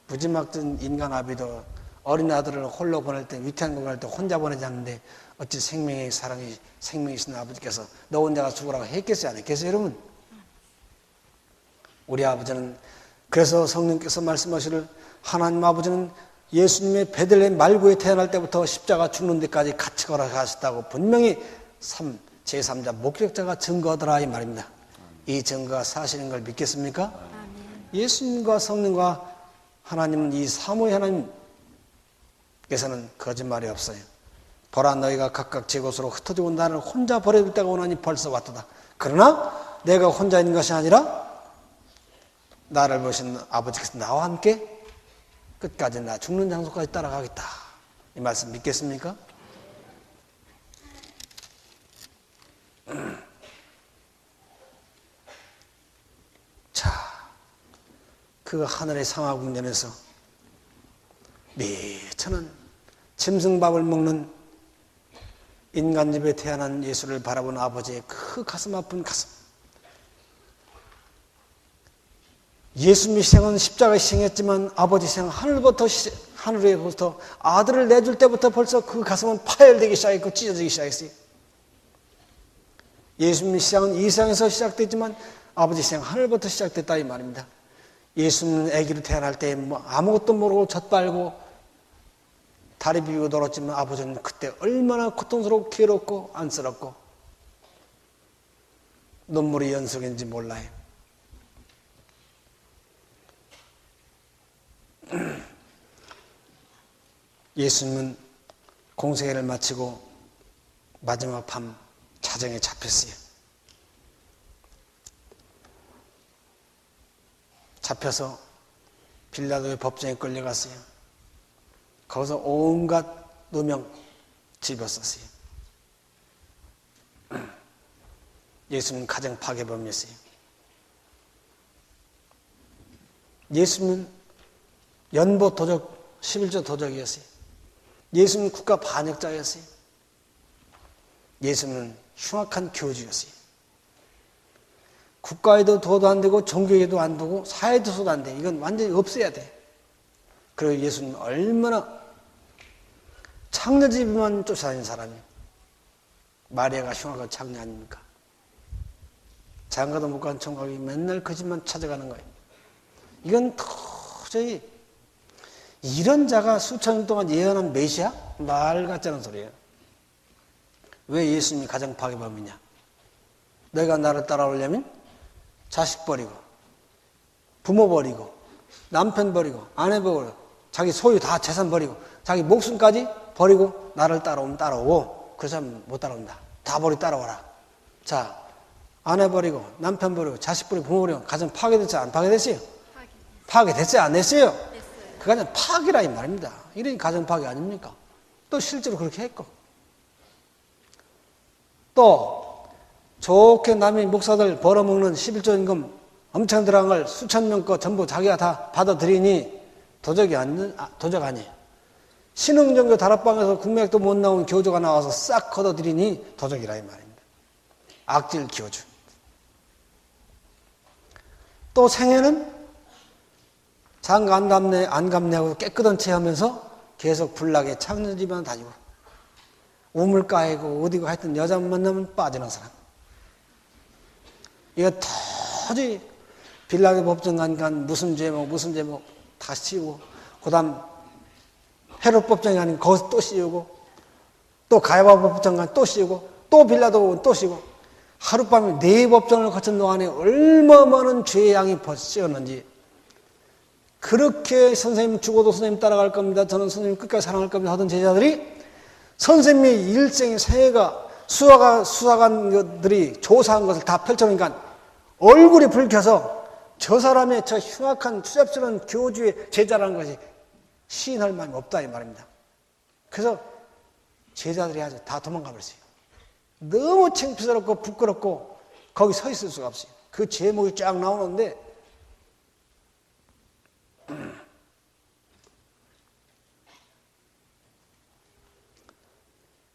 무지막진 인간 아비도 어린 아들을 홀로 보낼 때, 위태한 보낼 때 혼자 보내지 않는데 어찌 생명의 사랑이, 생명이신 아버지께서 너 혼자가 죽으라고 했겠어요, 안 했겠어요, 여러분? 우리 아버지는, 그래서 성령께서 말씀하시를 하나님 아버지는 예수님의 베들레헴 말구에 태어날 때부터 십자가 죽는 데까지 같이 걸어가셨다고 분명히 제3자 목격자가 증거하더라 이 말입니다. 이 증거가 사실인 걸 믿겠습니까? 예수님과 성령과 하나님은, 이 삼위의 하나님께서는 거짓말이 없어요. 보라, 너희가 각각 제 곳으로 흩어지고 나를 혼자 버려둘 때가 오나니 벌써 왔도다. 그러나 내가 혼자 있는 것이 아니라 나를 보신 아버지께서 나와 함께 끝까지 나 죽는 장소까지 따라가겠다. 이 말씀 믿겠습니까? 자, 그 하늘의 상하궁전에서 미천한 짐승밥을 먹는 인간집에 태어난 예수를 바라본 아버지의 그 가슴 아픈 가슴. 예수님이 희생은 십자가 희생했지만 아버지 희생 하늘에부터 아들을 내줄 때부터 벌써 그 가슴은 파열되기 시작했고 찢어지기 시작했어요. 예수님의 희생은 이 세상에서 시작됐지만 아버지 희생 하늘부터 시작됐다 이 말입니다. 예수님은 아기로 태어날 때 아무것도 모르고 젖빨고 다리 비비고 놀았지만 아버지는 그때 얼마나 고통스럽고 괴롭고 안쓰럽고 눈물이 연속인지 몰라요. 예수님은 공생애를 마치고 마지막 밤 자정에 잡혔어요. 잡혀서 빌라도의 법정에 끌려갔어요. 거기서 온갖 누명 집었었어요. 예수님은 가정 파괴범이었어요. 예수님은 연보 도적, 11조 도적이었어요. 예수님은 국가 반역자였어요. 예수님은 흉악한 교주였어요. 국가에도 도도 안 되고 종교에도 안 되고 사회도 도도 안 돼. 이건 완전히 없어야 돼. 그리고 예수님은 얼마나 창녀집만 쫓아다니는 사람이에요. 마리아가 흉악한 창녀 아닙니까? 장가도 못 간 총각이 맨날 그 집만 찾아가는 거예요. 이건 도저히 이런 자가 수천 년 동안 예언한 메시아? 말 같지 않은 소리예요. 왜 예수님이 가정 파괴범이냐? 너희가 나를 따라오려면 자식 버리고 부모 버리고 남편 버리고 아내 버리고 자기 소유 다 재산 버리고 자기 목숨까지 버리고 나를 따라오면 따라오고 그 사람 못 따라온다. 다 버리고 따라오라. 자, 아내 버리고 남편 버리고 자식 버리고 부모 버리고 가정 파괴됐어요? 안 파괴됐어요? 파괴됐어요? 안 됐어요? 그 가정 파괴라 이 말입니다. 이런 가정 파괴 아닙니까? 또 실제로 그렇게 했고 또 좋게 남의 목사들 벌어먹는 11조 임금 엄청 들어간 걸 수천 명 거 전부 자기가 다 받아들이니 도적 아니에요. 신흥종교 다락방에서 국맥도 못 나온 교주가 나와서 싹 걷어들이니 도적이라 이 말입니다. 악질 교주. 또 생애는 장가 안 감내하고 깨끗한 채 하면서 계속 불나게 창녀집만 다니고 우물가이고 어디고 하여튼 여자 만나면 빠지는 사람. 이거 도저히 빌라도 법정 간 무슨 제목 다 씌우고 그 다음 헤롯 법정에 가는 거기서 또 씌우고 또 가야바 법정 간 또 씌우고 또 빌라도 또 씌우고 하룻밤에 4법정을 거친 동안에 얼마 많은 죄의 양이 씌웠는지 그렇게 선생님 죽어도 선생님 따라갈 겁니다. 저는 선생님 끝까지 사랑할 겁니다. 하던 제자들이 선생님의 일생의 생애가 수사관들이 조사한 것을 다 펼쳐놓으니까 얼굴이 붉혀서 저 사람의 저 흉악한 추잡스러운 교주의 제자라는 것이 시인할 마음이 없다 이 말입니다. 그래서 제자들이 아주 다 도망가 버렸어요. 너무 창피스럽고 부끄럽고 거기 서 있을 수가 없어요. 그 제목이 쫙 나오는데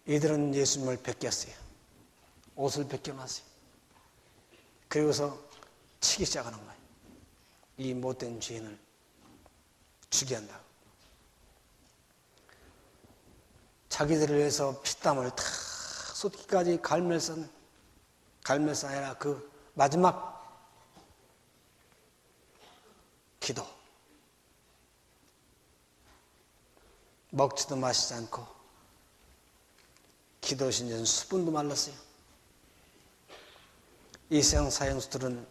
이들은 예수님을 벗겼어요. 옷을 벗겨놨어요. 그리고서 치기 시작하는 거예요. 이 못된 죄인을 주게 한다고. 자기들을 위해서 피땀을 다 쏟기까지 갈면서 아니라 그 마지막 기도. 먹지도 마시지 않고 기도하신 지 수분도 말랐어요. 이 세상 사형수들은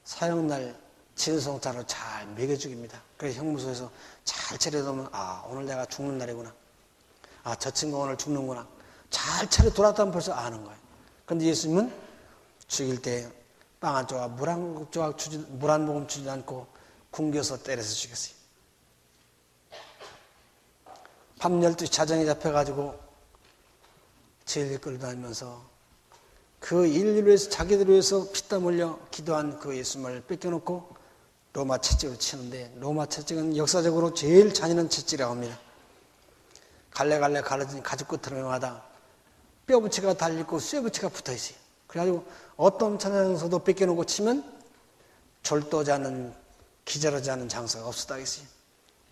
사형날 진성차로 잘 먹여죽입니다. 그래서 형무소에서 잘 차려놓으면 오늘 내가 죽는 날이구나. 저 친구 오늘 죽는구나. 잘 차려 돌아왔다면 벌써 아는 거예요. 그런데 예수님은 죽일 때 빵 한 조각, 물 한 모금 주지 않고 굶겨서 때려서 죽였어요. 밤 12시 자정에 잡혀가지고 제일 끌고 다니면서 그 인류를 위해서 자기들을 위해서 피땀 흘려 기도한 그 예수님을 뺏겨놓고 로마 채찍으로 치는데, 로마 채찍은 역사적으로 제일 잔인한 채찍이라고 합니다. 갈래갈래 갈라진 가죽 끝으로마다 뼈붙이가 달려있고 쇠붙이가 붙어있어요. 그래가지고 어떤 천장에서도 뺏겨놓고 치면 절도하지 않은, 기절하지 않은 장사가 없었다 했어요.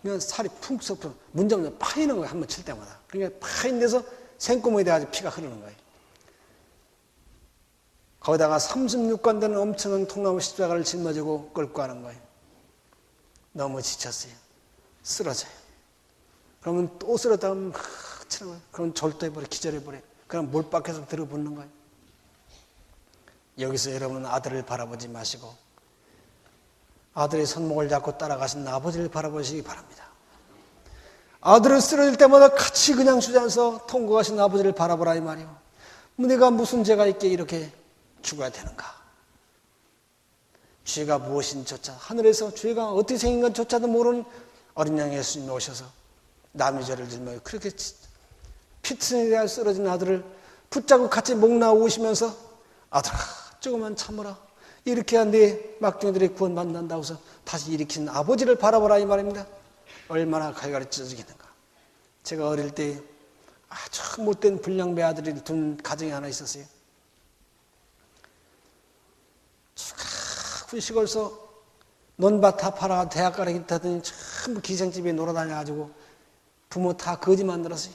그냥 살이 푹 썩고 문장면 파이는 거예요. 한번 칠 때마다. 그러니까 파인 데서 생구멍이 돼가지고 피가 흐르는 거예요. 거기다가 36관 되는 엄청난 통나무 십자가를 짊어지고 끌고 가는 거예요. 너무 지쳤어요. 쓰러져요. 그러면 또 쓰러졌다가 막 치는 거예요. 그럼 절도해버려, 기절해버려. 그럼 몰박해서 들어붙는 거예요. 여기서 여러분은 아들을 바라보지 마시고 아들의 손목을 잡고 따라가신 아버지를 바라보시기 바랍니다. 아들을 쓰러질 때마다 같이 그냥 주저앉아서 통곡하신 아버지를 바라보라 이 말이요. 내가 무슨 죄가 있게 이렇게 죽어야 되는가? 죄가 무엇인조차, 하늘에서 죄가 어떻게 생긴 건조차도 모르는 어린 양 예수님이 오셔서 남의 죄를 짊어 그렇게 피트에 쓰러진 아들을 붙잡고 같이 목 나오시면서 아들아 조금만 참으라. 이렇게 한 뒤에 막둥이들이 구원받는다고 해서 다시 일으킨 아버지를 바라보라 이 말입니다. 얼마나 갈갈이 찢어지겠는가. 제가 어릴 때 아주 못된 불량배 아들을 둔 가정이 하나 있었어요. 그 시골서 논밭 다 팔아 대학 가라겠다더니 전부 기생집에 놀아다녀가지고 부모 다 거지 만들었어요.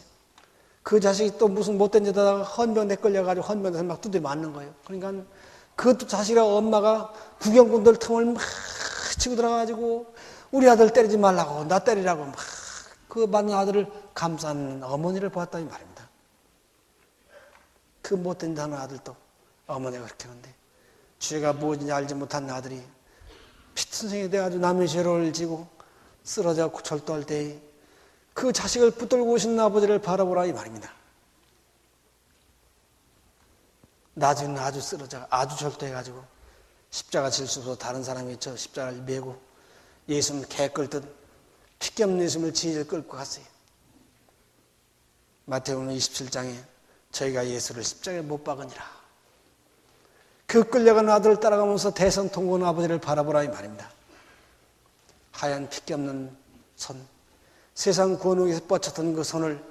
그 자식이 또 무슨 못된 짓하다가 헌병대 끌려가지고 헌병대에서 막 두드려 맞는 거예요. 그러니까 그것도 자식이랑 엄마가 구경꾼들 틈을 막 치고 들어가가지고 우리 아들 때리지 말라고 나 때리라고 막 그 맞는 아들을 감싸는 어머니를 보았다니 말입니다. 그 못된 짓 하는 아들도 어머니가 그렇게 하는데 죄가 무엇인지 알지 못한 아들이 피튼생이 돼가지고 남의 죄를 지고 쓰러져 절도할 때 그 자식을 붙들고 오신 아버지를 바라보라 이 말입니다. 나중에는 아주 쓰러져 아주 절도해가지고 십자가 질 수 없어서 다른 사람이 저 십자가를 메고 예수님 개 끌듯 피기 없는 예수님을 지지를 끌고 갔어요. 마태복음 27장에 저희가 예수를 십자가에 못 박으니라. 그 끌려가는 아들을 따라가면서 대성통곡하는 아버지를 바라보라 이 말입니다. 하얀 핏기 없는 손, 세상 구원에서 뻗쳤던 그 손을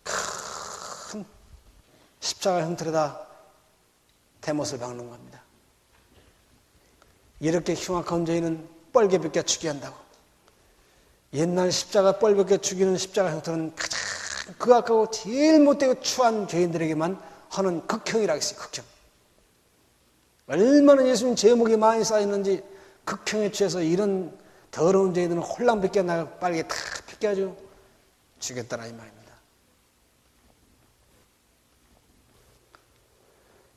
큰 십자가 형틀에다 대못을 박는 겁니다. 이렇게 흉악한 죄인은 뻘게 벗겨 죽게 한다고. 옛날 십자가 뻘 벗겨 죽이는 십자가 형틀은 가장 극악하고 제일 못되고 추한 죄인들에게만 하는 극형이라고 했어요. 극형. 얼마나 예수님 제목이 많이 쌓였는지 극형에 취해서 이런 더러운 죄인들은 홀랑 벗겨나가 빨개 다 벗겨가지고 죽였다라 이 말입니다.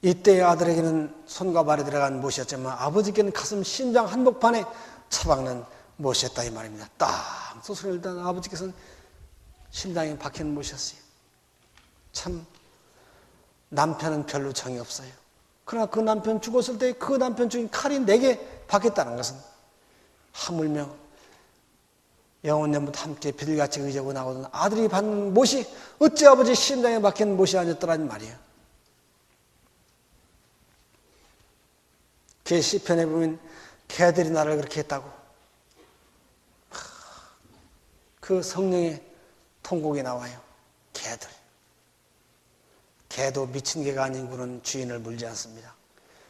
이때 아들에게는 손과 발이 들어간 못이었지만 아버지께는 가슴 심장 한복판에 처박는 못이었다 이 말입니다. 딱 소리를 단 아버지께서는 심장에 박히는 못이었어요. 참 남편은 별로 정이 없어요. 그러나 그 남편 죽었을 때 그 남편 죽인 칼이 내게 박혔다는 것은 하물며 영원년부터 함께 비둘기같이 의지하고 나오던 아들이 받는 못이 어찌 아버지 심장에 박힌 못이 아니었더라는 말이에요. 그 시편에 보면 개들이 나를 그렇게 했다고. 그 성령의 통곡이 나와요. 개들. 개도 미친 개가 아니고는 주인을 물지 않습니다.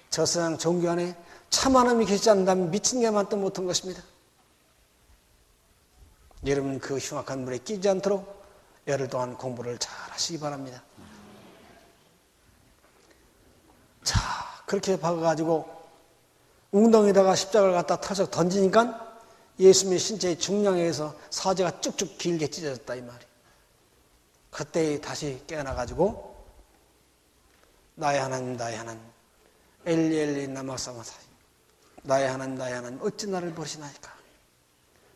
저 세상 종교 안에 참 하나님이 계시지 않는다면 미친 개만 또 못한 것입니다. 여러분 그 흉악한 물에 끼지 않도록 열흘 동안 공부를 잘 하시기 바랍니다. 자, 그렇게 박아가지고 웅덩이에다가 십자가를 갖다 털썩 던지니까 예수님의 신체의 중량에 의해서 사지가 쭉쭉 길게 찢어졌다 이 말이에요. 그때 다시 깨어나가지고 나의 하나님 나의 하나님 엘리 엘리 라마 사바사니 나의 하나님 어찌 나를 버리시나이까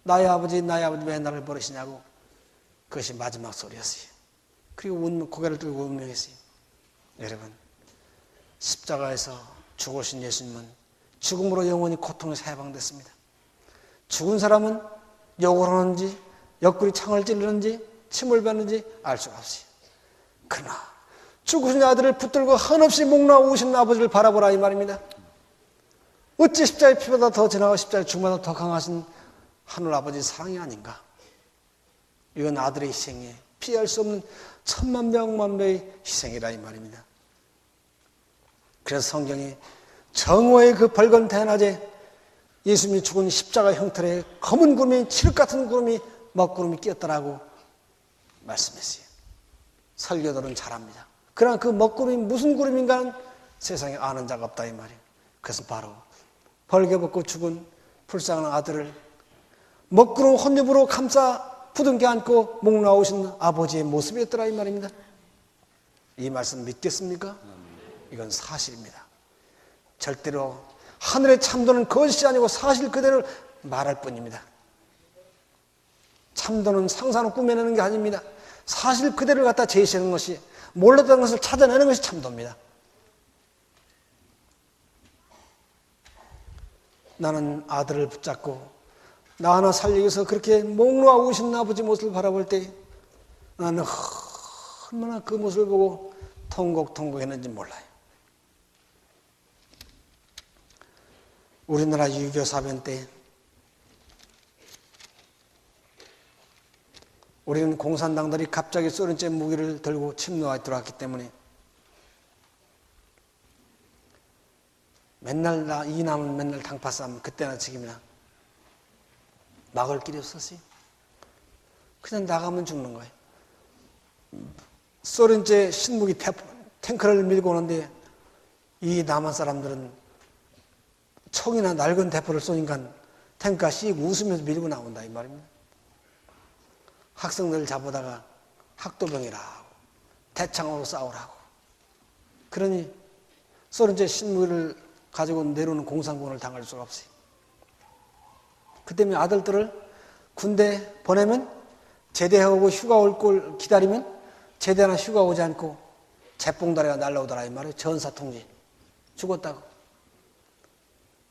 나의 아버지 왜 나를 버리시냐고 그것이 마지막 소리였어요. 그리고 고개를 들고 운명했어요. 여러분 십자가에서 죽으신 예수님은 죽음으로 영원히 고통에서 해방됐습니다. 죽은 사람은 욕을 하는지 옆구리 창을 찌르는지 침을 뱉는지 알 수가 없어요. 그러나 죽으신 아들을 붙들고 한없이 목 놓으신 아버지를 바라보라 이 말입니다. 어찌 십자가의 피보다 더 지나고 십자가의 죽음보다 더 강하신 하늘 아버지 사랑이 아닌가. 이건 아들의 희생에 피할 수 없는 천만병만배의 희생이라 이 말입니다. 그래서 성경이 정오의 그 밝은 대낮에 예수님이 죽은 십자가 형틀에 검은 구름이 칠흑 같은 구름이 먹구름이 끼었더라고 말씀했어요. 설교들은 잘합니다. 그러나 그 먹구름이 무슨 구름인가는 세상에 아는 자가 없다 이 말이에요. 그것은 바로 벌개벗고 죽은 불쌍한 아들을 먹구름 혼입으로 감싸 부둥켜 안고 목 나오신 아버지의 모습이었더라 이 말입니다. 이 말씀 믿겠습니까? 이건 사실입니다. 절대로 하늘의 참도는 거짓이 아니고 사실 그대로 말할 뿐입니다. 참도는 상상으로 꾸며내는 게 아닙니다. 사실 그대로를 갖다 제시하는 것이 몰랐던 것을 찾아내는 것이 참도입니다. 나는 아들을 붙잡고 나 하나 살리기 위해서 그렇게 목 놓아 우신 아버지 모습을 바라볼 때 나는 얼마나 그 모습을 보고 통곡했는지 몰라요. 우리나라 유교 사변 때 우리는 공산당들이 갑자기 소련제 무기를 들고 침노하에 들어왔기 때문에 맨날 이 남은 맨날 당파싸움 그때나 지금이나 막을 길이 없었어요. 그냥 나가면 죽는 거예요. 소련제 신무기 탱크를 밀고 오는데 이 남한 사람들은 총이나 낡은 대포를 쏘니까 탱크가 씩 웃으면서 밀고 나온다 이 말입니다. 학생들 잡아다가 학도병이라고 대창으로 싸우라고. 그러니 소련제 신무기를 가지고 내려오는 공산군을 당할 수가 없어요. 그 때문에 아들들을 군대 보내면 제대하고 휴가 올 걸 기다리면 제대나 휴가 오지 않고 재뽕다리가 날라오더라 이 말이에요. 전사통지 죽었다고.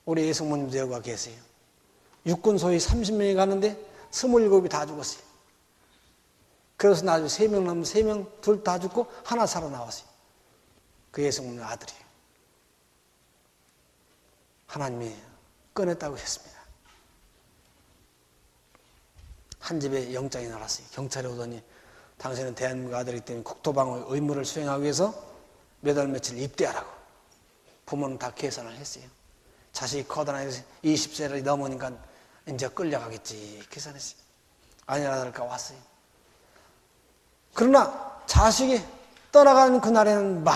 우리 예성모님 여가 계세요. 육군 소위 30명이 가는데 27이 다 죽었어요. 그래서 나중에 3명 남으면 3명 둘 다 죽고 하나 살아나왔어요. 그 예성모님 아들이에요. 하나님이 꺼냈다고 했습니다. 한 집에 영장이 나왔어요. 경찰이 오더니 당신은 대한민국 아들이기 때문에 국토방어 의무를 수행하기 위해서 몇 월 며칠 입대하라고. 부모는 다 계산을 했어요. 자식이 커다란해서 20세를 넘으니까 이제 끌려가겠지 계산했어요. 아니라 다를까 왔어요. 그러나 자식이 떠나가는 그날에는 막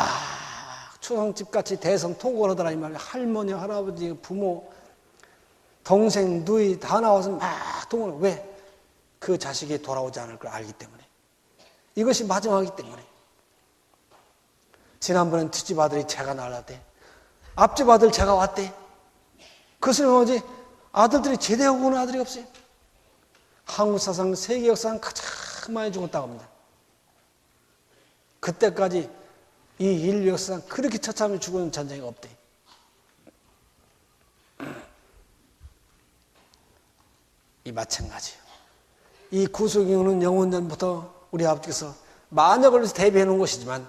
초상집같이 대성통곡을 하더라 이 말이에요. 할머니, 할아버지, 부모, 동생, 누이 다 나와서 막 통곡을. 왜? 그 자식이 돌아오지 않을 걸 알기 때문에. 이것이 마지막이기 때문에. 지난번엔 뒷집 아들이 제가 날랐대. 앞집 아들 제가 왔대. 그것을 뭐지? 아들들이 제대하고 오는 아들이 없어요. 한국 사상, 세계 역사상 가장 많이 죽었다고 합니다. 그때까지 이 인류 역사상 그렇게 처참히 죽은 전쟁이 없대. 이 마찬가지예요. 이 구속이는 영원전부터 우리 아버지께서 만약을 위해서 대비해 놓은 것이지만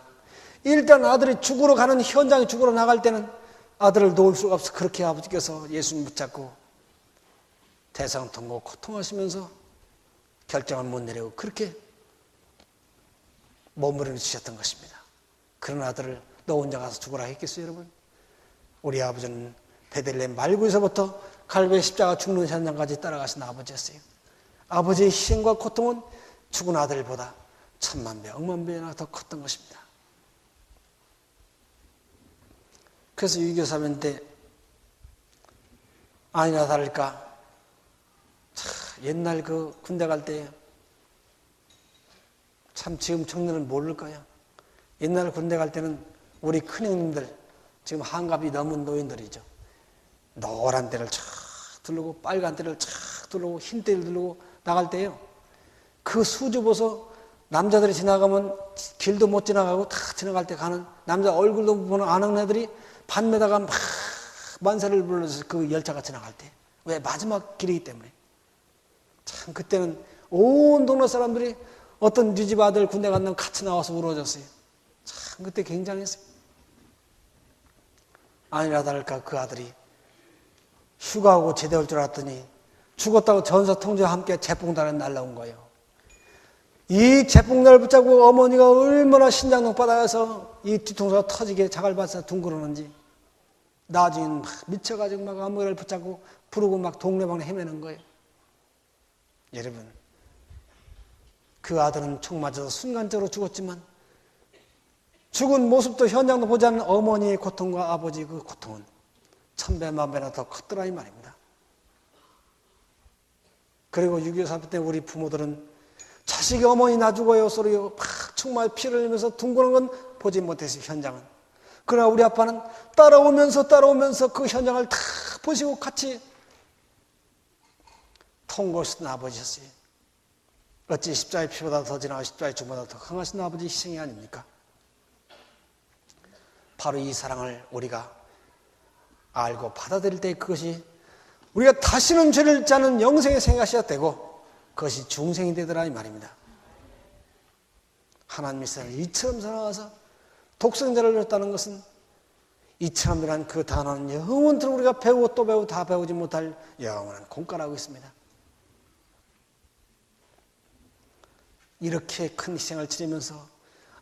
일단 아들이 죽으러 가는 현장에 죽으러 나갈 때는 아들을 놓을 수가 없어. 그렇게 아버지께서 예수님 붙잡고 대상통곡 고통하시면서 결정을 못 내리고 그렇게 몸부림을 치셨던 것입니다. 그런 아들을 너 혼자 가서 죽으라 했겠어요, 여러분? 우리 아버지는 베들레헴 말구에서부터 갈보의 십자가 죽는 현장까지 따라가신 아버지였어요. 아버지의 희생과 고통은 죽은 아들보다 천만 배, 억만 배나 더 컸던 것입니다. 그래서 유교사변 때 아니나 다를까 옛날 그 군대 갈 때 참 지금 청년은 모를 거야. 옛날 군대 갈 때는 우리 큰형님들 지금 한갑이 넘은 노인들이죠. 노란 때를 쫙 두르고 빨간 때를 쫙 두르고 흰 때를 두르고 나갈 때요. 그 수줍어서 남자들이 지나가면 길도 못 지나가고 다 지나갈 때 가는 남자 얼굴도 보는 아는 애들이 반매다가 막 만세를 불러서 그 열차가 지나갈 때. 왜? 마지막 길이기 때문에. 참 그때는 온 동네 사람들이 어떤 네 집 아들 군대 갔는데 같이 나와서 울어줬어요. 참 그때 굉장했어요. 아니라 다를까 그 아들이 휴가하고 제대 올 줄 알았더니 죽었다고 전사 통지와 함께 재봉단에 날라온 거예요. 이 재봉단을 붙잡고 어머니가 얼마나 신장동 바닥에서 이 뒤통수가 터지게 자갈밭에서 둥그러는지 나중에는 막 미쳐가지고 막 어머니를 붙잡고 부르고 막 동네방네 헤매는 거예요. 여러분, 그 아들은 총 맞아서 순간적으로 죽었지만 죽은 모습도 현장도 보지 않는 어머니의 고통과 아버지의 그 고통은 천배 만배나 더 컸더라 이 말입니다. 그리고 6.25 사태 때 우리 부모들은 자식이 어머니 나 죽어요 소리요 막 정말 피를 흘리면서 둥그런 건 보지 못했어요. 현장은. 그러나 우리 아빠는 따라오면서 그 현장을 다 보시고 같이 통곡하시던 아버지였어요. 어찌 십자가의 피보다 더 진하고 십자가의 죽음보다 더 강하신 아버지의 희생이 아닙니까? 바로 이 사랑을 우리가 알고 받아들일 때 그것이 우리가 다시는 죄를 짓지 않는 영생의 생각이 되고 그것이 중생이 되더라 이 말입니다. 하나님의 사랑을 이처럼 사랑하사 독생자를 줬다는 것은 이처럼이란 그 단어는 영원토록 우리가 배우고 또 배우고 다 배우지 못할 영원한 공과라고 있습니다. 이렇게 큰 희생을 치르면서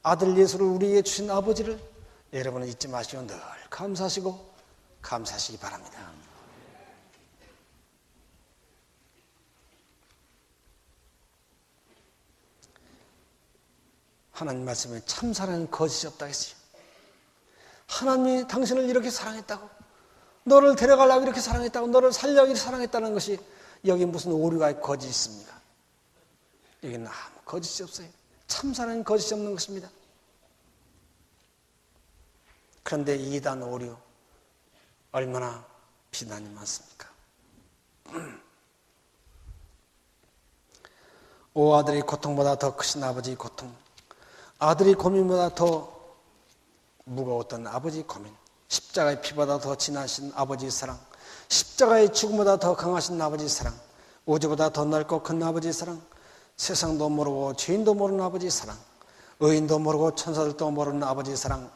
아들 예수를 우리에게 주신 아버지를 여러분은 잊지 마시고 늘 감사하시기 바랍니다. 하나님 말씀에 참 사랑은 거짓이 없다 했어요. 하나님이 당신을 이렇게 사랑했다고, 너를 데려가려고 이렇게 사랑했다고, 너를 살려고 이렇게 사랑했다는 것이 여기 무슨 오류가 거짓이 있습니까? 여기는 아무 거짓이 없어요. 참 사랑은 거짓이 없는 것입니다. 그런데 이단 오류 얼마나 비난이 많습니까? 오 아들이 고통보다 더 크신 아버지의 고통, 아들이 고민보다 더 무거웠던 아버지의 고민, 십자가의 피보다 더 진하신 아버지의 사랑, 십자가의 죽음보다 더 강하신 아버지의 사랑, 우주보다 더 넓고 큰 아버지의 사랑, 세상도 모르고 죄인도 모르는 아버지의 사랑, 의인도 모르고 천사들도 모르는 아버지의 사랑,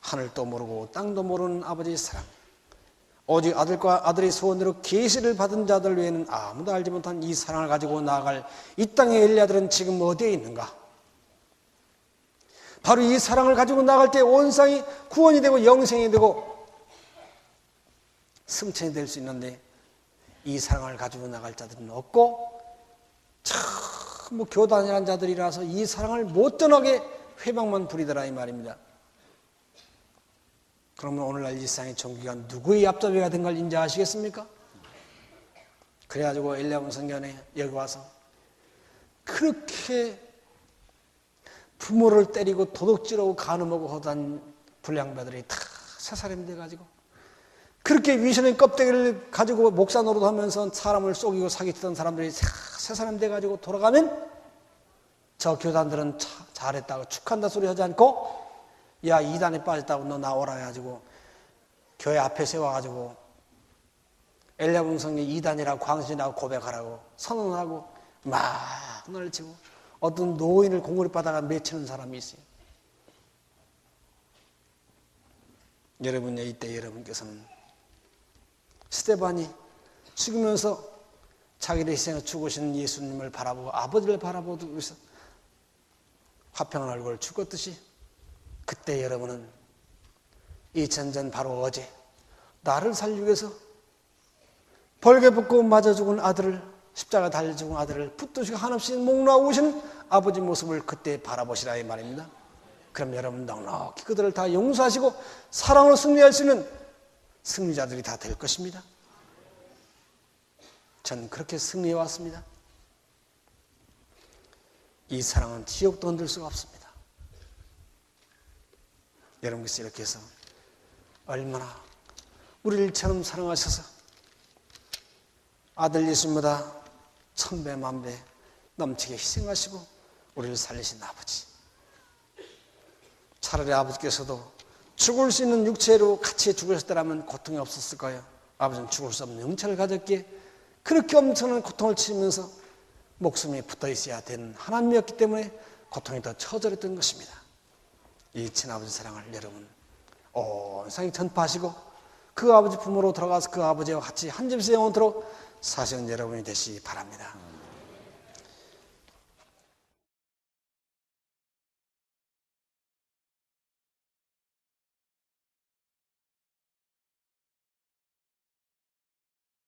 하늘도 모르고 땅도 모르는 아버지의 사랑, 오직 아들과 아들의 소원으로 계시를 받은 자들 외에는 아무도 알지 못한 이 사랑을 가지고 나아갈 이 땅의 엘리야들은 지금 어디에 있는가? 바로 이 사랑을 가지고 나갈 때 온 세상이 구원이 되고 영생이 되고 승천이 될 수 있는데 이 사랑을 가지고 나갈 자들은 없고 참 교단이라는 자들이라서 이 사랑을 못 전하게 회방만 부리더라 이 말입니다. 그러면 오늘날 이 세상의 종교가 누구의 앞잡이가 된 걸 인정하시겠습니까? 그래가지고 엘리야분 성전에 여기 와서 그렇게 부모를 때리고 도둑질하고 간음하고 하던 불량배들이 다 새사람이 돼가지고 그렇게 위선의 껍데기를 가지고 목사 노릇하면서 사람을 속이고 사기치던 사람들이 새사람이 돼가지고 돌아가면 저 교단들은 잘했다고 축한다 소리 하지 않고 야 이단에 빠졌다고 너 나오라 해가지고 교회 앞에 세워가지고 엘리야분 성경 이단이라고 광신이라고 고백하라고 선언하고 막 널치고 어떤 노인을 공고리 바다가 맺히는 사람이 있어요. 여러분 이때 여러분께서는 스데반이 죽으면서 자기를 희생해 죽으신 예수님을 바라보고 아버지를 바라보고 있어 화평한 얼굴을 죽었듯이 그때 여러분은 2000년 바로 어제 나를 살리기 위해서 벌게 붙고 맞아 죽은 아들을 십자가 달려 죽은 아들을 붙드시고 한없이 목 놓으신 아버지 모습을 그때 바라보시라 이 말입니다. 그럼 여러분 넉넉히 그들을 다 용서하시고 사랑으로 승리할 수 있는 승리자들이 다 될 것입니다. 전 그렇게 승리해 왔습니다. 이 사랑은 지옥도 흔들 수가 없습니다. 여러분께서 이렇게 해서 얼마나 우리를 처럼 사랑하셔서 아들 예수님보다 천배 만배 넘치게 희생하시고 우리를 살리신 아버지, 차라리 아버지께서도 죽을 수 있는 육체로 같이 죽으셨더라면 고통이 없었을 거예요. 아버지는 죽을 수 없는 영체를 가졌기에 그렇게 엄청난 고통을 치면서 목숨이 붙어 있어야 되는 하나님이었기 때문에 고통이 더 처절했던 것입니다. 이 친아버지 사랑을 여러분 온 세상에 전파하시고 그 아버지 부모로 돌아가서 그 아버지와 같이 한 집에서 영원토록 사시는 여러분이 되시기 바랍니다.